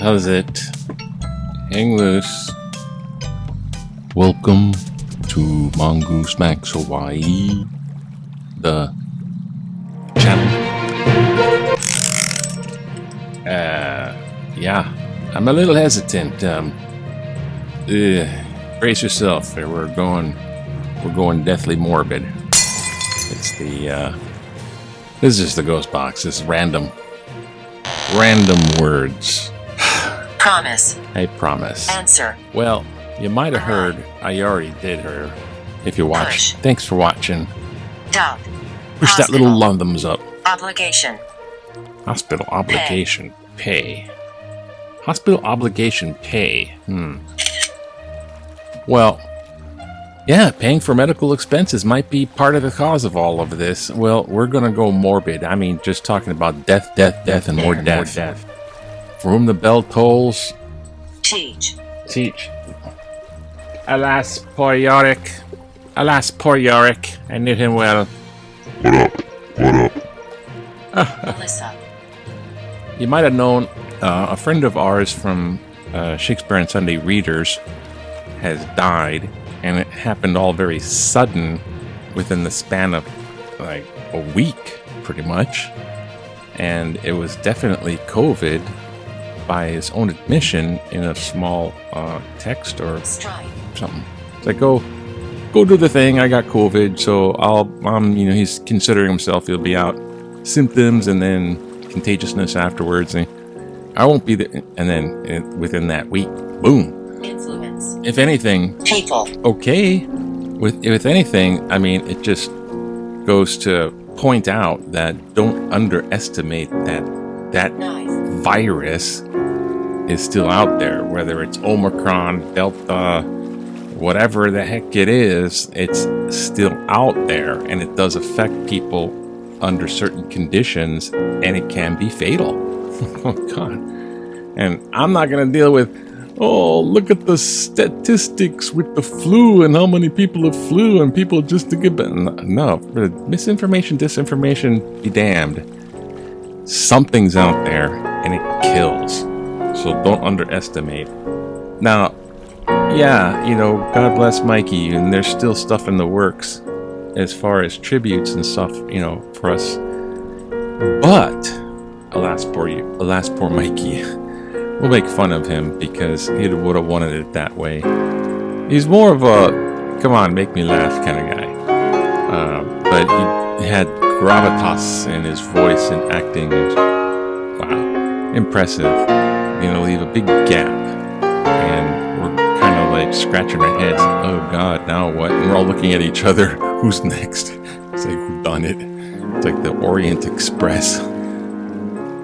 How's it? Hang loose. Welcome to Mongoose Max Hawaii, the channel. Yeah, I'm a little hesitant. Brace yourself. We're going deathly morbid. It's the this is just the ghost box. This is random words. Promise. I promise. Answer. Well, you might have heard. I already did her. If you watched. Push. Thanks for watching. Doubt. Push that little thumbs up. Obligation. Hospital obligation pay. Hospital obligation pay. Well, yeah, paying for medical expenses might be part of the cause of all of this. Well, we're going to go morbid. I mean, just talking about death, and more death. For whom the bell tolls. Teach. Alas, poor Yorick. I knew him well. What up? Melissa. You might have known a friend of ours from Shakespeare and Sunday Readers has died, and it happened all very sudden within the span of like a week, pretty much. And it was definitely COVID by his own admission in a small text or something. It's like, go do the thing. I got COVID, so he's considering himself. He'll be out symptoms and then contagiousness afterwards. And I won't be there. And then within that week, boom. Influence. If anything, People. Okay. With anything, I mean, it just goes to point out that don't underestimate that virus is still out there, whether it's Omicron, Delta, whatever the heck it is, it's still out there, and it does affect people under certain conditions, and it can be fatal. Oh, God. And I'm not going to deal with, look at the statistics with the flu and how many people have flu and people just to get... No, misinformation, disinformation, be damned. Something's out there, and it kills. So don't underestimate. Now, yeah, God bless Mikey, and there's still stuff in the works as far as tributes and stuff, for us. But, alas, poor Mikey. We'll make fun of him because he would have wanted it that way. He's more of a, come on, make me laugh kind of guy. But he had gravitas in his voice and acting. Wow, impressive. Leave a big gap, and we're kind of like scratching our heads. Oh God, now what? And we're all looking at each other. Who's next? It's like, who done it? It's like the Orient Express.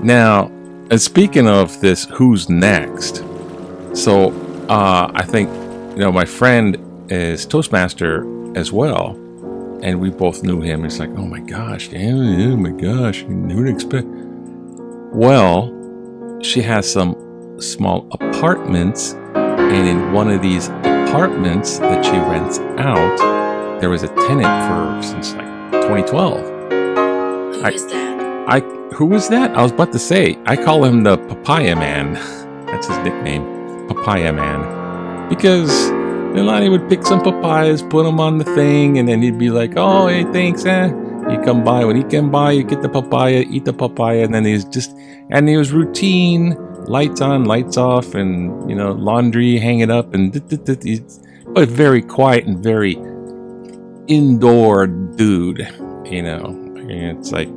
Now, speaking of this, who's next? So, I think my friend is Toastmaster as well, and we both knew him. It's like, oh my gosh, who would expect? Well, she has some small apartments, and in one of these apartments that she rents out, there was a tenant since like 2012. Who is that? Who was that? I was about to say, I call him the Papaya Man. That's his nickname, Papaya Man, because Lonnie would pick some papayas, put them on the thing, and then he'd be like, oh, hey, thanks, You come by. When he came by, you get the papaya, eat the papaya, and then he was routine, lights on, lights off, and, laundry, hang it up, and but very quiet and very indoor dude, It's like,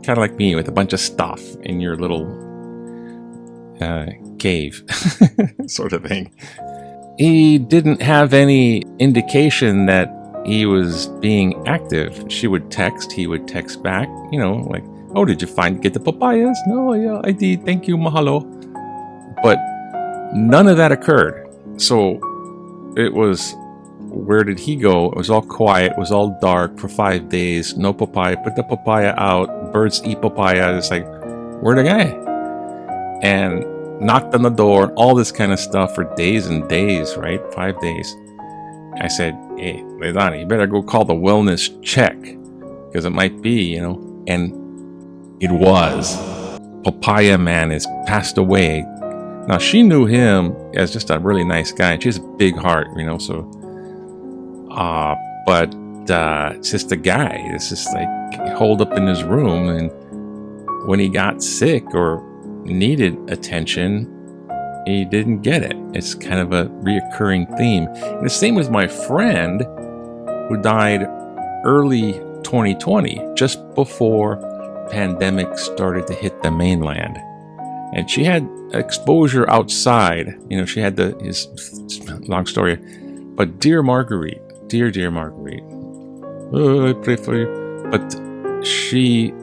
kind of like me with a bunch of stuff in your little cave, sort of thing. He didn't have any indication that he was being active. She would text, he would text back, like, oh, did you get the papayas? No, yeah, I did. Thank you, mahalo. But None of that occurred. So it was, where did he go? It was all quiet. It was all dark for 5 days. No papaya. Put the papaya out. Birds eat papaya. It's like, where'd the guy? And knocked on the door. All this kind of stuff for days and days, right? 5 days. I said, hey, Leilani, you better go call the wellness check. Because it might be, And it was. Papaya Man has passed away. Now, she knew him as just a really nice guy. She has a big heart, so... but it's just a guy. It's just like holed up in his room, and when he got sick or needed attention, he didn't get it. It's kind of a reoccurring theme. And the same with my friend who died early 2020, just before pandemic started to hit the mainland. And she had exposure outside. She had his long story. But dear Marguerite, dear Marguerite, oh, I pray for you. But she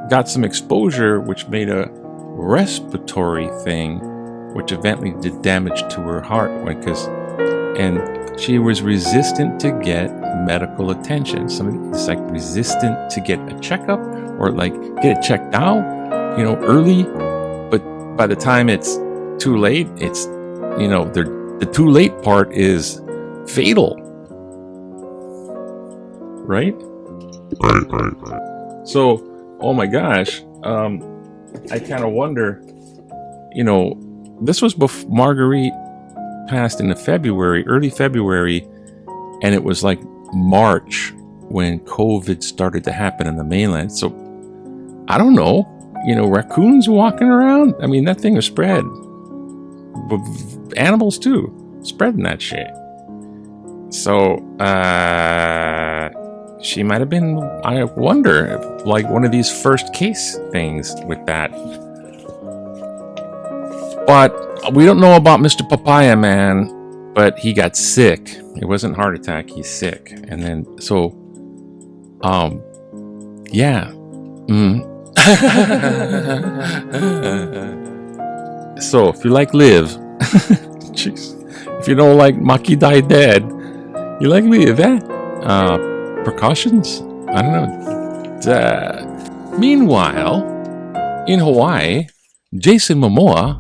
got some exposure, which made a respiratory thing, which eventually did damage to her heart, and she was resistant to get medical attention. It's like resistant to get a checkup or like get it checked out, early. But by the time it's too late, it's, the too late part is fatal. Right? Right. So, oh my gosh, I kind of wonder, this was before Marguerite passed in early February, and it was like March when COVID started to happen in the mainland. So, I don't know, raccoons walking around. I mean, that thing was spread. Animals too, spreading that shit. So, she might have been, I wonder, like one of these first case things with that. But we don't know about Mr. Papaya Man, but he got sick. It wasn't a heart attack, he's sick. And then, so, yeah. So, if you like Liv, jeez. If you don't like Maki Die Dead, you like Liv, eh? Precautions? I don't know. Meanwhile, in Hawaii, Jason Momoa,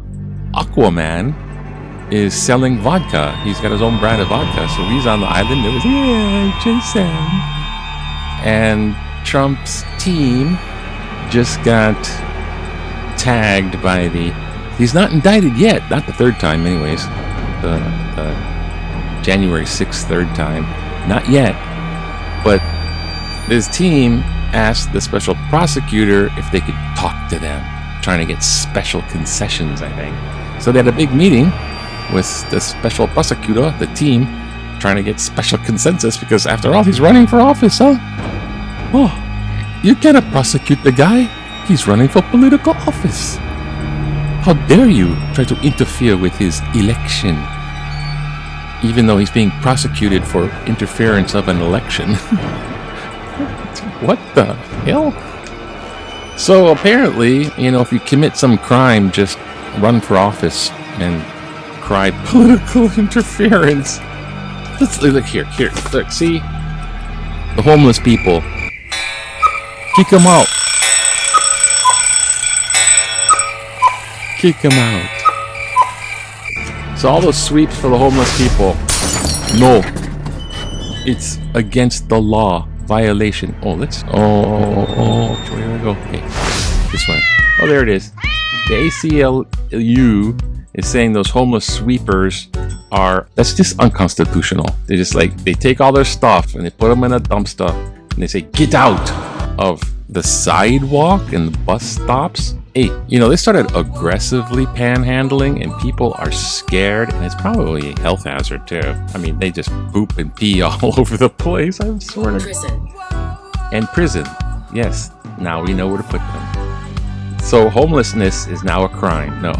Aquaman, is selling vodka. He's got his own brand of vodka, so he's on the island. It was, yeah, Jason. And Trump's team just got tagged by he's not indicted yet, not the third time anyways, the January 6th third time, not yet. But this team asked the special prosecutor if they could talk to them, trying to get special concessions, I think. So they had a big meeting with the special prosecutor, the team, trying to get special consensus, because after all, he's running for office, huh? Oh, you cannot prosecute the guy. He's running for political office. How dare you try to interfere with his election? Even though he's being prosecuted for interference of an election. What the hell? So apparently, if you commit some crime, just run for office and cry political interference. Let's look here. Look, see? The homeless people. Kick them out. Kick them out. So all those sweeps for the homeless people, no. It's against the law. Violation. Oh, let's... Oh, where do I go? Okay, this one. Oh, there it is. The ACLU is saying those homeless sweepers are... That's just unconstitutional. They just they take all their stuff and they put them in a dumpster and they say, get out of the sidewalk and the bus stops. Hey, they started aggressively panhandling and people are scared, and it's probably a health hazard too. I mean, they just poop and pee all over the place. I'm sort of... Prison. And prison. Yes, now we know where to put them. So homelessness is now a crime. No.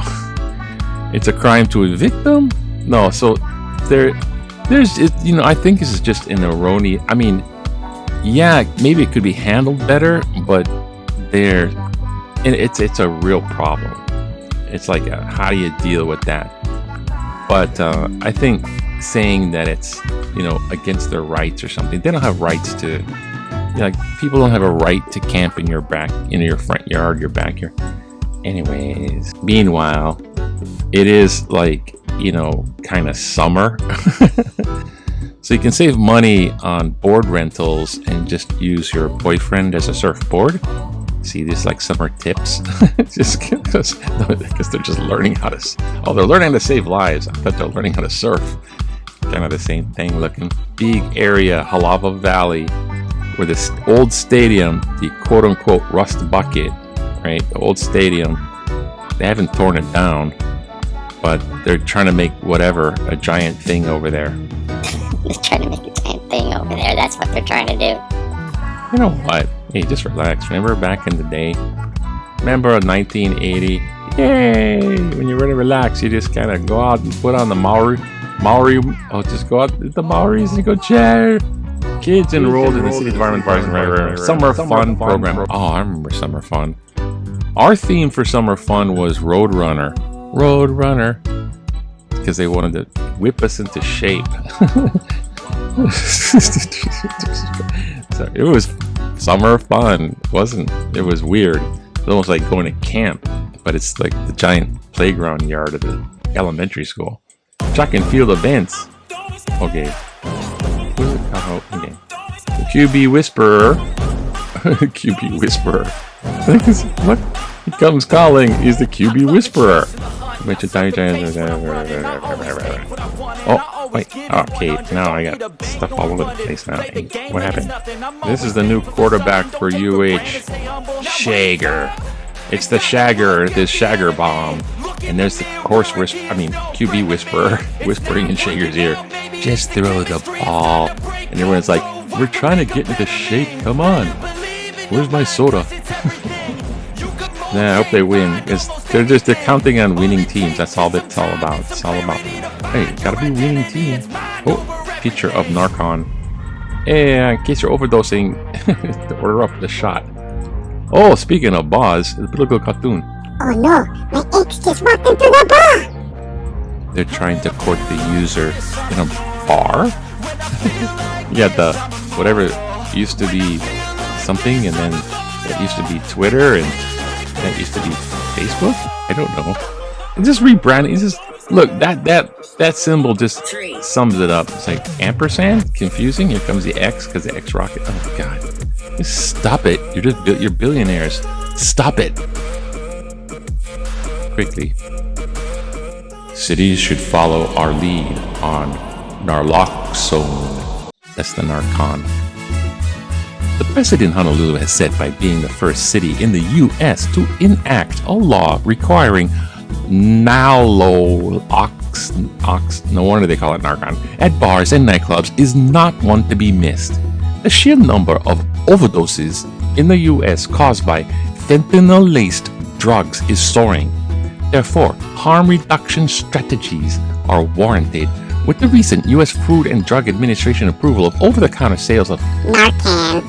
It's a crime to evict them? No, so there's, I think this is just an erroneous... I mean, yeah, maybe it could be handled better, but it's a real problem. It's like, how do you deal with that? But I think saying that it's, against their rights or something. They don't have rights to, like, people don't have a right to camp in your your front yard, your backyard. Anyways, meanwhile, it is like, kind of summer. So you can save money on board rentals and just use your boyfriend as a surfboard. See, this like summer tips. Just because they're just learning how to. Oh, they're learning how to save lives. I thought they're learning how to surf. Kind of the same thing looking. Big area, Halava Valley, where this old stadium, the quote-unquote rust bucket, right? The old stadium. They haven't torn it down, but they're trying to make whatever a giant thing over there. They're trying to make a giant thing over there. That's what they're trying to do. You know what? Hey, just relax. Remember back in the day? Remember 1980? Yay! When you're ready to relax, you just kind of go out and put on the Maori. Just go out with the Maoris and go chair. Kids enrolled in the city department bars and summer fun program. Oh, I remember summer fun. Our theme for summer fun was Roadrunner. Roadrunner. Because they wanted to whip us into shape. So it was summer fun, wasn't it? Was weird. It's almost like going to camp, but it's like the giant playground yard of the elementary school. Track and field events. Okay. Okay. The QB Whisperer. QB Whisperer. What? He comes calling. He's the QB Whisperer. Oh, wait. Okay, now I got stuff all over the place now. Hey, what happened? This is the new quarterback for UH. Shagger. It's the Shagger, this Shagger bomb. And there's the QB Whisperer whispering in Shagger's ear. Just throw the ball. And everyone's like, we're trying to get into shape. Come on. Where's my soda? Nah, I hope they win. They're counting on winning teams. That's all it's all about. It's all about, hey, gotta be winning team. Oh, picture of Narcon. Hey, in case you're overdosing, order up the shot. Oh, speaking of bars, the political cartoon. Oh no, my ex just walked into the bar. They're trying to court the user in a bar? You got the, whatever used to be something, and then it used to be Twitter, and that used to be Facebook? I don't know. It just rebranding. It's just, look, that symbol just sums it up. It's like ampersand, confusing. Here comes the X because the X rocket. Oh my god. Just stop it. You're billionaires. Stop it. Quickly. Cities should follow our lead on naloxone. That's the Narcon. The president in Honolulu has said by being the first city in the U.S. to enact a law requiring naloxone, no wonder they call it Narcon, at bars and nightclubs is not one to be missed. The sheer number of overdoses in the U.S. caused by fentanyl-laced drugs is soaring. Therefore, harm reduction strategies are warranted. With the recent U.S. Food and Drug Administration approval of over-the-counter sales of Narcan,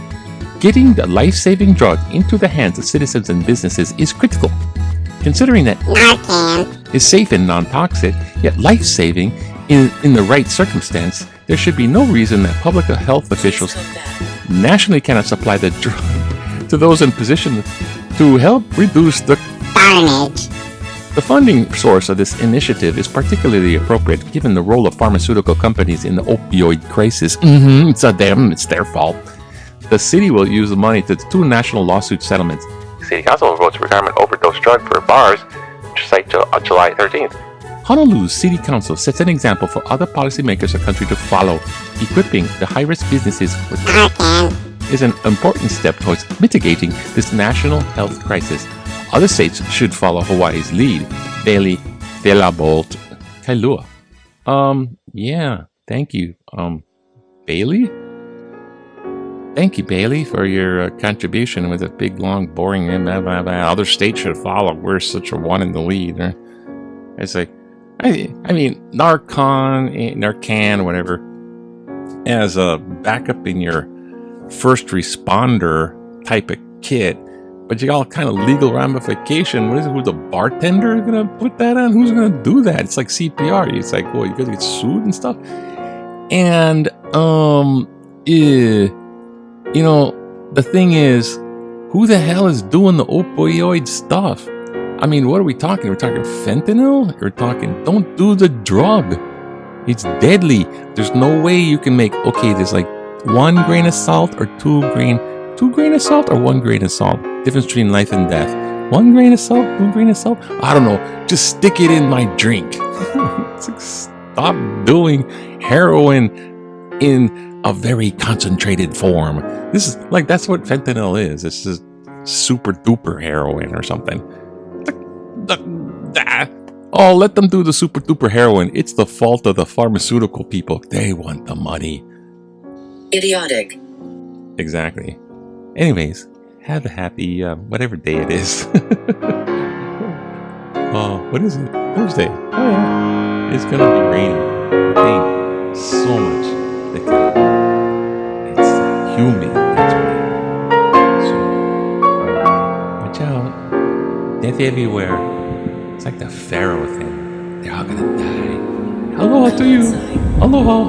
getting the life-saving drug into the hands of citizens and businesses is critical. Considering that Narcan is safe and non-toxic, yet life-saving in the right circumstance, there should be no reason that public health officials nationally cannot supply the drug to those in position to help reduce the carnage. The funding source of this initiative is particularly appropriate given the role of pharmaceutical companies in the opioid crisis. It's their fault. The city will use the money to 2 national lawsuit settlements. The city council will vote to requirement overdose drug for bars, which site till July 13th. Honolulu's city council sets an example for other policymakers of the country to follow. Equipping the high-risk businesses with Narcan is an important step towards mitigating this national health crisis. Other states should follow Hawaii's lead. Bailey, Thelabolt, Kailua. Yeah, thank you. Bailey? Thank you, Bailey, for your contribution with a big, long, boring, blah, blah, blah. Other states should follow. We're such a one in the lead. It's like, I mean, Narcan, whatever, as a backup in your first responder type of kit, But you got all kind of legal ramification. What is it? Who's the bartender gonna put that on? Who's gonna do that? It's like CPR. It's like, well, you gotta get sued and stuff. And the thing is, who the hell is doing the opioid stuff? I mean, what are we talking? We're talking fentanyl? We're talking, don't do the drug. It's deadly. There's no way you can make, okay, there's like 1 grain of salt or 2 grain of salt or 1 grain of salt. Difference between life and death. 1 grain of salt, 2 grain of salt. I don't know. Just stick it in my drink. It's like, stop doing heroin in a very concentrated form. This is like, that's what fentanyl is. It's just super duper heroin or something. Oh, let them do the super duper heroin. It's the fault of the pharmaceutical people. They want the money. Idiotic. Exactly. Anyways, have a happy whatever day it is. Oh, what is it? Thursday. Oh yeah. It's gonna be raining. Rain. So much. It's humid. That's why. So watch out. Death everywhere. It's like the Pharaoh thing. They're all gonna die. Aloha to you. Aloha.